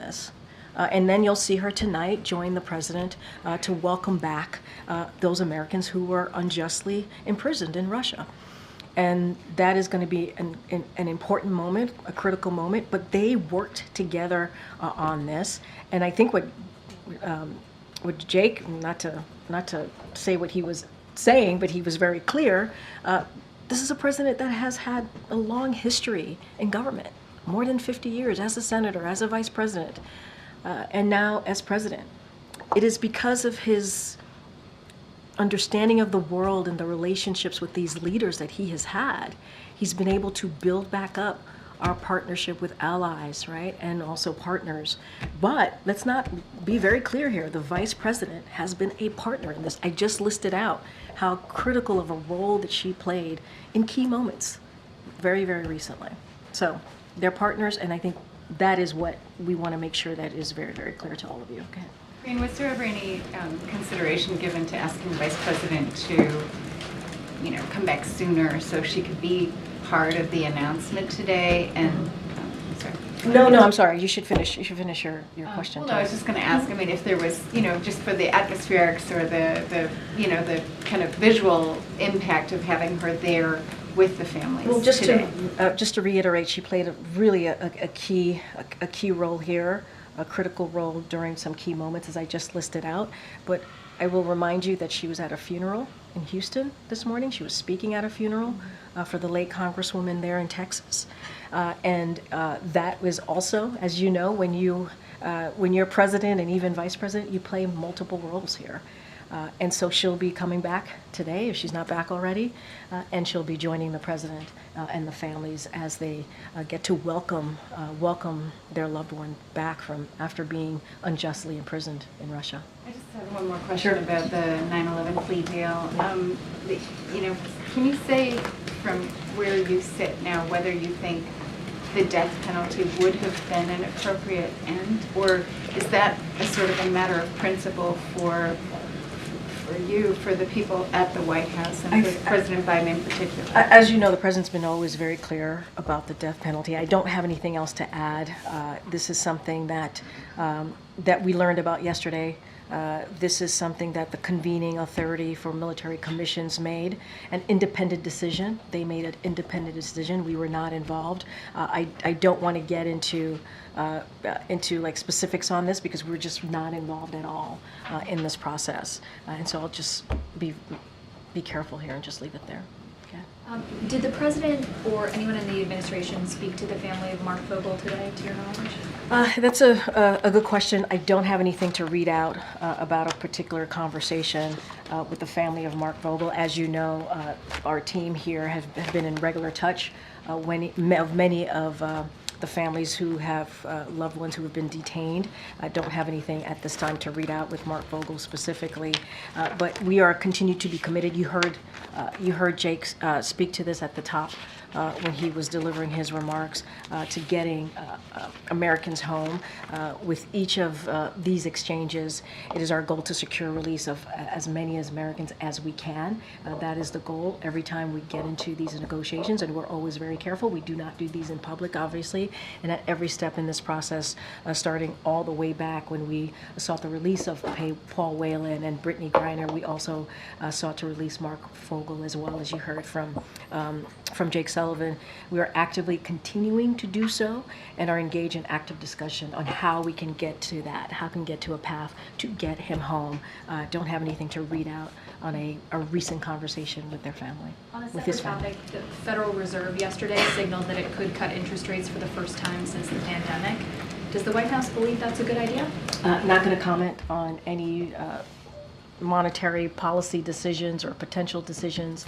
this. And then you'll see her tonight join the president to welcome back those Americans who were unjustly imprisoned in Russia. And that is going to be an important moment, a critical moment, but they worked together on this. And I think what Jake, not to say what he was saying, but he was very clear, this is a president that has had a long history in government, more than 50 years as a senator, as a vice president, and now as president. It is because of his understanding of the world and the relationships with these leaders that he has had, he's been able to build back up our partnership with allies, right, and also partners. But let's not be very clear here. The vice president has been a partner in this. I just listed out how critical of a role that she played in key moments very, very recently. So they're partners, and I think that is what we want to make sure that is very, very clear to all of you. Okay. Karine, was there ever any consideration given to asking the vice president to, come back sooner so she could be part of the announcement today? And sorry. No, I'm sorry. You should finish. You should finish your question. Well, no, I was just going to ask. I mean, if there was, just for the atmospherics or the kind of visual impact of having her there with the families. Well, just today. just to reiterate, she played a key role here, a critical role during some key moments, as I just listed out. But I will remind you that she was at a funeral in Houston this morning. She was speaking at a funeral for the late Congresswoman there in Texas, and that was also, as you know, when you're president and even vice president, you play multiple roles here. And so she'll be coming back today, if she's not back already, and she'll be joining the president and the families as they get to welcome their loved one back from after being unjustly imprisoned in Russia. I just have one more question about the 9/11 plea deal. Can you say from where you sit now whether you think the death penalty would have been an appropriate end, or is that a sort of a matter of principle for you, for the people at the White House, and for President Biden in particular? As you know, the president's been always very clear about the death penalty. I don't have anything else to add. This is something that we learned about yesterday. This is something that the convening authority for military commissions made an independent decision. They made an independent decision. We were not involved. I don't want to get into like specifics on this because we're just not involved at all in this process. And so I'll just be careful here and just leave it there. Okay. Did the president or anyone in the administration speak to the family of Mark Fogel today, to your knowledge? That's a good question. I don't have anything to read out about a particular conversation with the family of Mark Fogel. As you know, our team here have been in regular touch of many of the families who have loved ones who have been detained. I don't have anything at this time to read out with Mark Fogel specifically, but we are continued to be committed. You heard Jake speak to this at the top when he was delivering his remarks to getting Americans home. With each of these exchanges, it is our goal to secure release of as many as Americans as we can. That is the goal every time we get into these negotiations, and we're always very careful. We do not do these in public, obviously, and at every step in this process, starting all the way back when we sought the release of Paul Whelan and Brittany Griner, we also sought to release Mark Fogel, as well, as you heard from Jake Sullivan. We are actively continuing to do so and are engaged in active discussion on how we can get to that, how we can get to a path to get him home. Don't have anything to read out on a recent conversation with their family. On a with his separate family. topic, the Federal Reserve yesterday signaled that it could cut interest rates for the first time since the pandemic. Does the White House believe that's a good idea? Not going to comment on any monetary policy decisions or potential decisions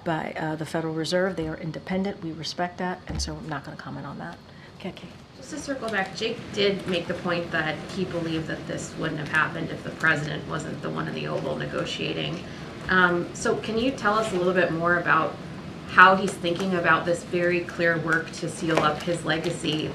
by the Federal Reserve. They are independent. We respect that, and so I'm not going to comment on that. Okay. Just to circle back, Jake did make the point that he believed that this wouldn't have happened if the president wasn't the one in the Oval negotiating. So can you tell us a little bit more about how he's thinking about this very clear work to seal up his legacy,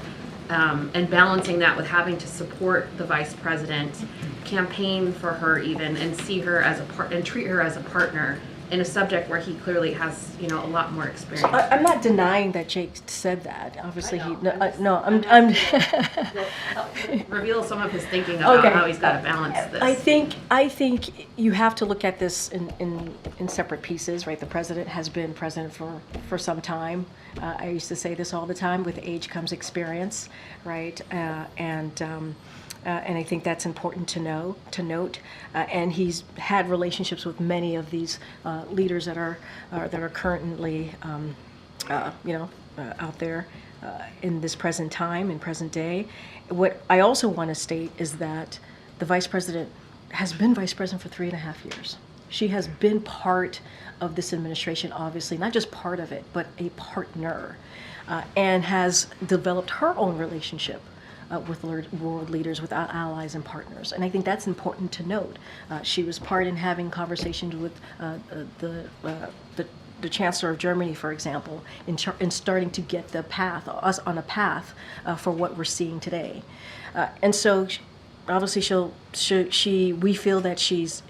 and balancing that with having to support the vice president, campaign for her even, and see her as and treat her as a partner in a subject where he clearly has, you know, a lot more experience. I'm not denying that Jake said that. Obviously, I he. know. No, I'm. Reveal some of his thinking about Okay. how he's got to balance this. I think you have to look at this in separate pieces, right? The president has been president for some time. I used to say this all the time: with age comes experience, right? And I think that's important to note. And he's had relationships with many of these leaders that are currently, out there in this present time, in present day. What I also want to state is that the vice president has been vice president for 3.5 years. She has been part of this administration, obviously, not just part of it, but a partner, and has developed her own relationship with world leaders, with our allies and partners. And I think that's important to note. She was part in having conversations with the Chancellor of Germany, for example, in starting to get us on a path for what we're seeing today. And so obviously we feel that she's,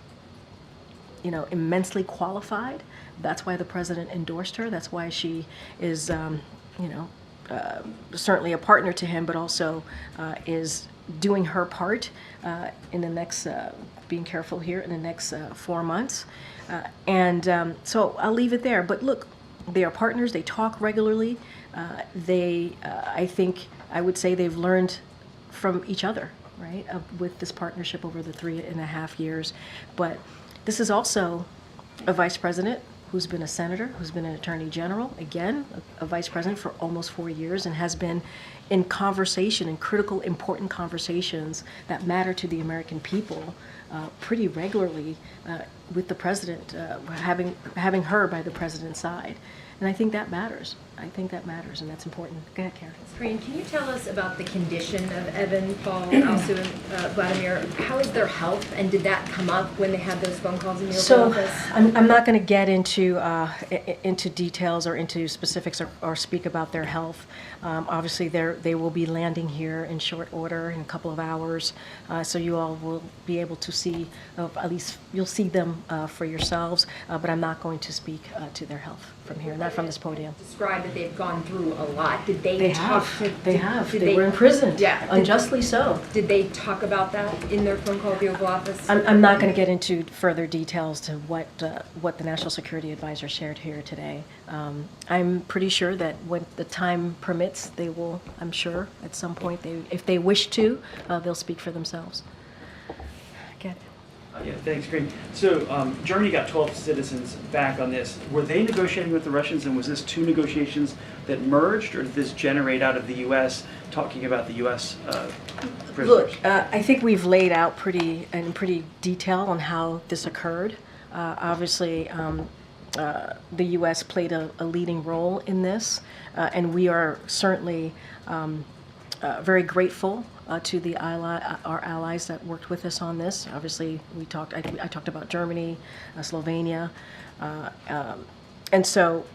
immensely qualified. That's why the president endorsed her. That's why she is, certainly a partner to him, but also is doing her part in the next, being careful here, in the next 4 months. So I'll leave it there. But look, they are partners. They talk regularly. I think I would say they've learned from each other, right, with this partnership over the 3.5 years. But this is also a vice president who's been a senator, who's been an attorney general, again, a vice president for almost 4 years, and has been in conversation, in critical, important conversations that matter to the American people pretty regularly with the president, having her by the president's side. And I think that matters. And that's important. Go ahead, Karen. Karine, can you tell us about the condition of Evan, Paul, also Vladimir? How is their health, and did that come up when they had those phone calls in the Oval Office? I'm not going to get into details or into specifics or speak about their health. Obviously, they will be landing here in short order in a couple of hours, so you all will be able to see, at least you'll see them for yourselves, but I'm not going to speak to their health from here, not from this podium. Describe that they've gone through a lot. Did they, They talk have. to? They have. They were imprisoned. Yeah. Unjustly so. Did they talk about that in their phone call at the Oval Office? I'm not going to get into further details to what the National Security Advisor shared here today. I'm pretty sure that when the time permits, they will, I'm sure, at some point, if they wish to, they'll speak for themselves. Get it. Yeah, thanks, Karine. So Germany got 12 citizens back on this. Were they negotiating with the Russians, and was this two negotiations that merged, or did this generate out of the U.S. talking about the U.S. prisoners? Look, I think we've laid out in pretty detail on how this occurred. Obviously, the U.S. played a leading role in this, and we are certainly very grateful to our allies that worked with us on this. Obviously, I talked about Germany, Slovenia, and so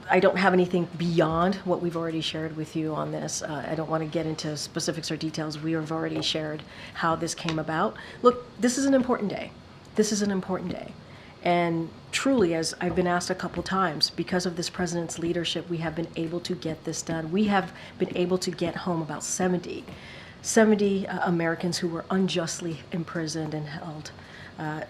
I don't have anything beyond what we've already shared with you on this. I don't want to get into specifics or details. We have already shared how this came about. Look, this is an important day. And truly, as I've been asked a couple times, because of this president's leadership, we have been able to get this done. We have been able to get home about 70 Americans who were unjustly imprisoned and held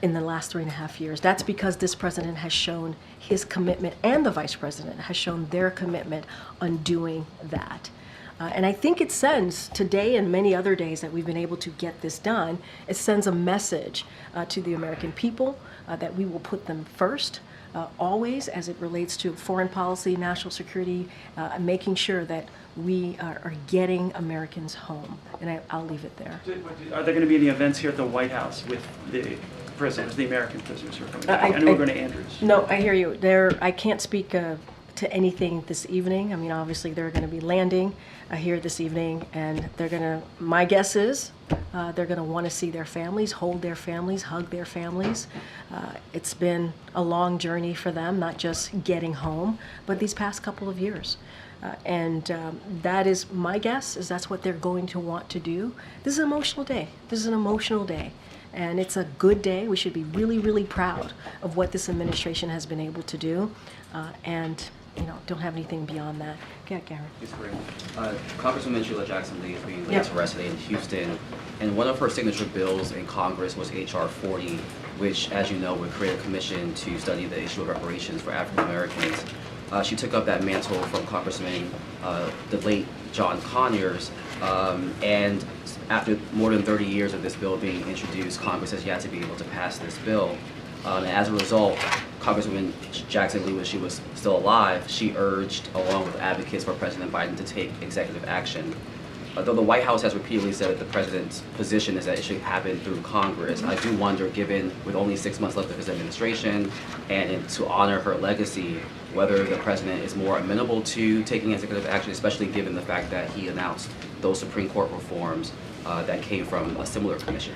in the last 3.5 years. That's because this president has shown his commitment, and the vice president has shown their commitment on doing that. And I think it sends, today and many other days that we've been able to get this done, it sends a message to the American people that we will put them first, always, as it relates to foreign policy, national security, making sure that we are getting Americans home. And I'll leave it there. Are there going to be any events here at the White House with the prisoners, the American prisoners who are coming back? I know we're going to Andrews. No, I hear you. I can't speak to anything this evening. I mean, obviously, they're going to be landing here this evening, and my guess is they're going to want to see their families, hold their families, hug their families. It's been a long journey for them, not just getting home, but these past couple of years. And that is my guess, is that's what they're going to want to do. This is an emotional day. And it's a good day. We should be really, really proud of what this administration has been able to do. And don't have anything beyond that. Yeah, Gary. Yes, Karine. Congresswoman Sheila Jackson-Lee is being laid Yep. to rest today in Houston, and one of her signature bills in Congress was HR40, which, as you know, would create a commission to study the issue of reparations for African Americans. She took up that mantle from Congressman, the late John Conyers, and after more than 30 years of this bill being introduced, Congress has yet to be able to pass this bill. And as a result, Congresswoman Jackson-Lee, when she was still alive, she urged, along with advocates for President Biden, to take executive action. Though the White House has repeatedly said that the president's position is that it should happen through Congress, I do wonder, given with only 6 months left of his administration, and to honor her legacy, whether the president is more amenable to taking executive action, especially given the fact that he announced those Supreme Court reforms that came from a similar commission.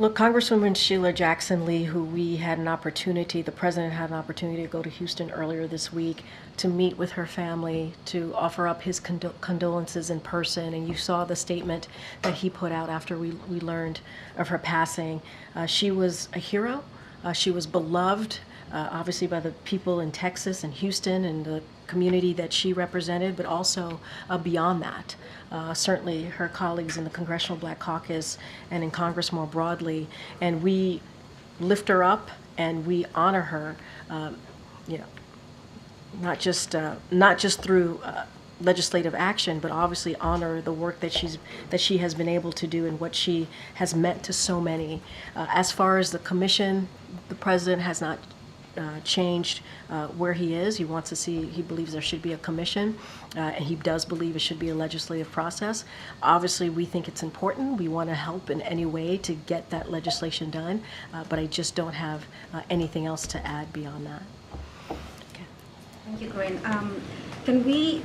Look, Congresswoman Sheila Jackson-Lee, who the president had an opportunity to go to Houston earlier this week to meet with her family, to offer up his condolences in person, and you saw the statement that he put out after we learned of her passing. She was a hero. She was beloved, obviously, by the people in Texas and Houston and the community that she represented, but also beyond that. Certainly her colleagues in the Congressional Black Caucus and in Congress more broadly. And we lift her up and we honor her, not just through legislative action, but obviously honor the work that she has been able to do and what she has meant to so many. As far as the commission, the president has not changed where he is. He believes there should be a commission, and he does believe it should be a legislative process. Obviously, we think it's important. We want to help in any way to get that legislation done, but I just don't have anything else to add beyond that. Okay. Thank you, Karine.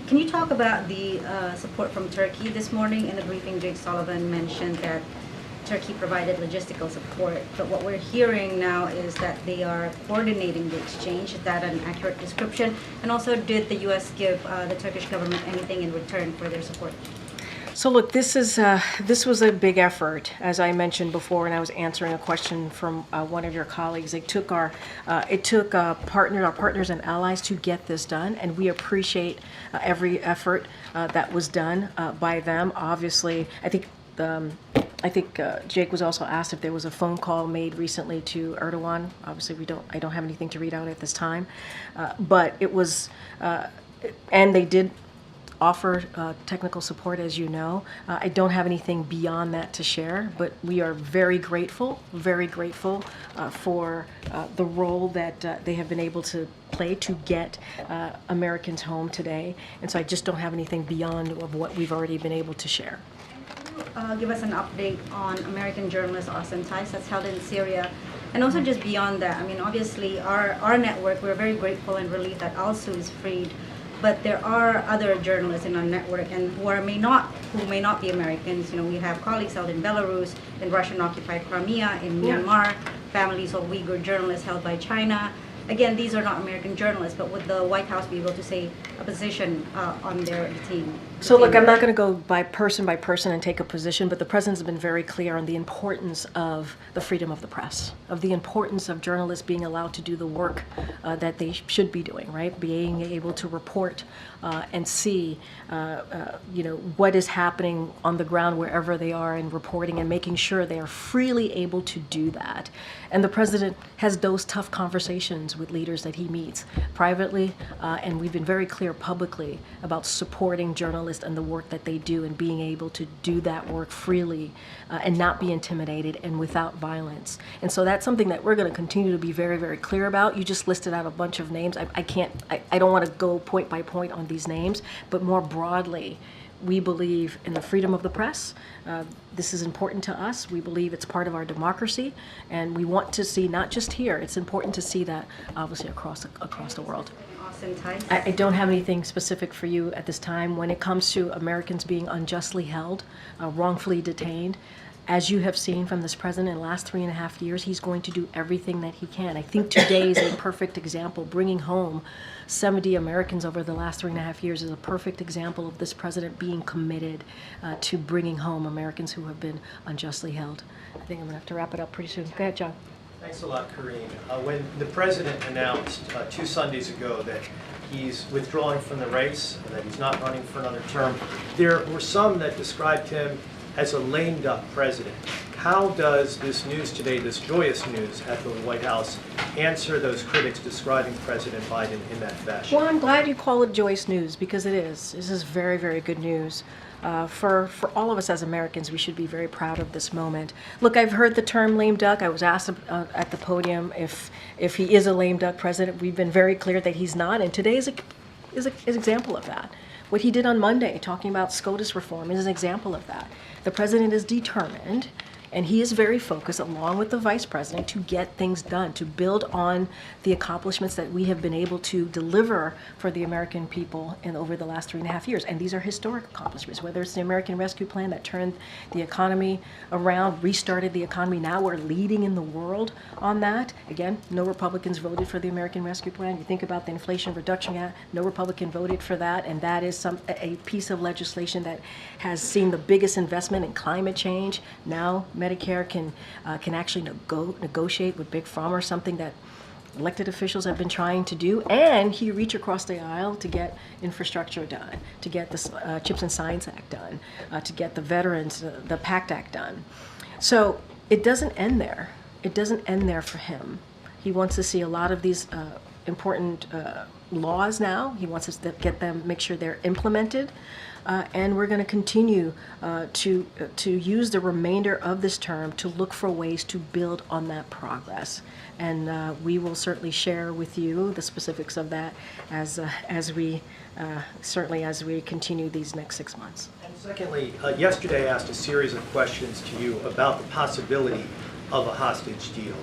Can you talk about the support from Turkey? This morning in the briefing, Jake Sullivan mentioned that Turkey provided logistical support, but what we're hearing now is that they are coordinating the exchange. Is that an accurate description? And also, did the U.S. give the Turkish government anything in return for their support? So look, this was a big effort, as I mentioned before, and I was answering a question from one of your colleagues. It took our partners and allies to get this done, and we appreciate every effort that was done by them. Obviously, I think Jake was also asked if there was a phone call made recently to Erdogan. Obviously, I don't have anything to read out at this time, but it was, and they did offer technical support, as you know. I don't have anything beyond that to share, but we are very grateful for the role that they have been able to play to get Americans home today. And so I just don't have anything beyond of what we've already been able to share. Give us an update on American journalist Austin Tice that's held in Syria. And also just beyond that, I mean, obviously our network, we're very grateful and relieved that Alsu is freed, but there are other journalists in our network and who may not be Americans. You know, we have colleagues held in Belarus, in Russian-occupied Crimea, in Myanmar, families of Uyghur journalists held by China. Again, these are not American journalists, but would the White House be able to say a position on their team? So look, I'm not going to go by person and take a position, but the president's been very clear on the importance of the freedom of the press, of the importance of journalists being allowed to do the work that they should be doing, right? Being able to report and see, what is happening on the ground wherever they are, and reporting and making sure they are freely able to do that. And the president has those tough conversations with leaders that he meets privately, and we've been very clear publicly about supporting journalists and the work that they do and being able to do that work freely and not be intimidated and without violence. And so that's something that we're going to continue to be very, very clear about. You just listed out a bunch of names. I don't want to go point by point on these names, but more broadly, we believe in the freedom of the press. This is important to us. We believe it's part of our democracy, and we want to see, not just here, it's important to see that obviously across the world. I don't have anything specific for you at this time. When it comes to Americans being unjustly held, wrongfully detained, As you have seen from this president in the last 3.5 years, he's going to do everything that he can. I think today is a perfect example. Bringing home 70 Americans over the last 3.5 years is a perfect example of this president being committed to bringing home Americans who have been unjustly held. I think I'm going to have to wrap it up pretty soon. Go ahead, John. Thanks a lot, Karine. When the president announced 2 Sundays ago that he's withdrawing from the race, and that he's not running for another term, there were some that described him as a lame duck president. How does this news today, this joyous news at the White House, answer those critics describing President Biden in that fashion? Well, I'm glad you call it joyous news, because it is. This is very, very good news. For all of us as Americans, we should be very proud of this moment. Look, I've heard the term lame duck. I was asked at the podium if he is a lame duck president. We've been very clear that he's not, and today is an example of that. What he did on Monday, talking about SCOTUS reform, is an example of that. The president is determined, and he is very focused, along with the vice president, to get things done, to build on the accomplishments that we have been able to deliver for the American people over the last 3.5 years. And these are historic accomplishments, whether it's the American Rescue Plan that turned the economy around, restarted the economy. Now we're leading in the world on that. Again, no Republicans voted for the American Rescue Plan. You think about the Inflation Reduction Act, no Republican voted for that, and that is a piece of legislation that has seen the biggest investment in climate change. Now Medicare can actually negotiate with Big Pharma, something that elected officials have been trying to do, and he reached across the aisle to get infrastructure done, to get the Chips and Science Act done, to get the Veterans, the PACT Act done. So it doesn't end there. It doesn't end there for him. He wants to see a lot of these important laws now. He wants us to get them, make sure they're implemented. And we're going to continue to use the remainder of this term to look for ways to build on that progress. And we will certainly share with you the specifics of that as we continue these next 6 months. And secondly, yesterday I asked a series of questions to you about the possibility of a hostage deal.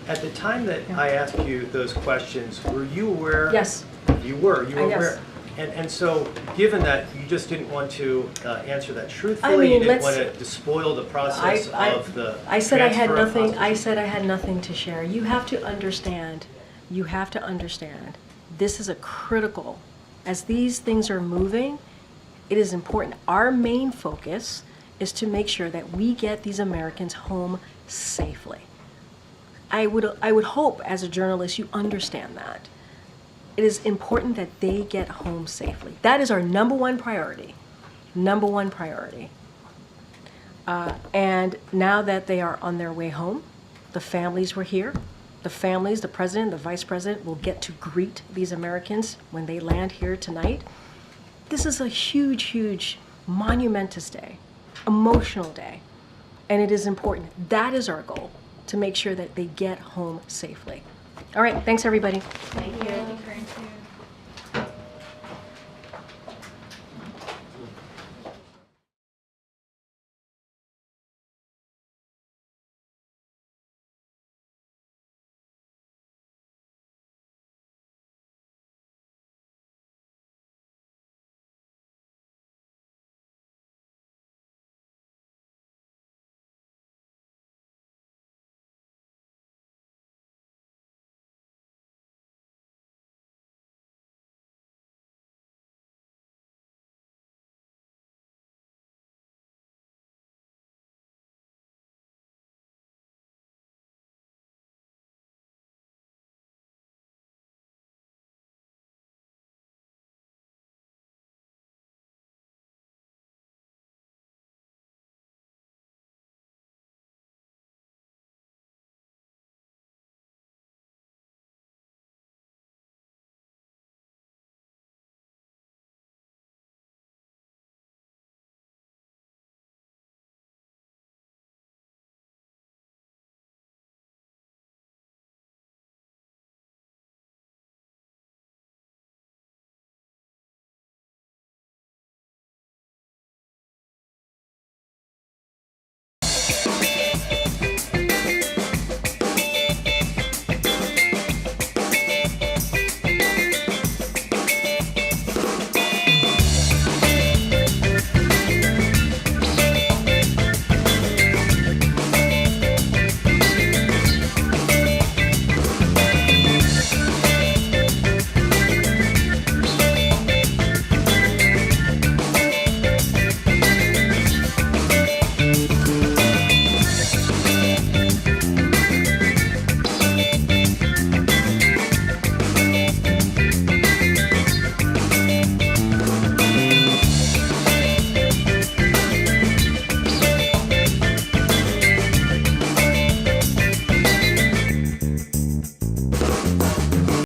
At the time that I asked you those questions, were you aware? Yes. You were Yes. aware. And so, given that you just didn't want to answer that truthfully, you didn't want to despoil the process of the I said I had transfer of nothing. I hostages. said I had nothing to share. You have to understand. This is a critical. As these things are moving, it is important. Our main focus is to make sure that we get these Americans home safely. I would hope, as a journalist, you understand that. It is important that they get home safely. That is our number one priority. Number one priority. And now that they are on their way home, the families were here. The families, the president, the vice president will get to greet these Americans when they land here tonight. This is a huge, huge, monumentous day, emotional day. And it is important. That is our goal, to make sure that they get home safely. All right, thanks everybody. Thank you.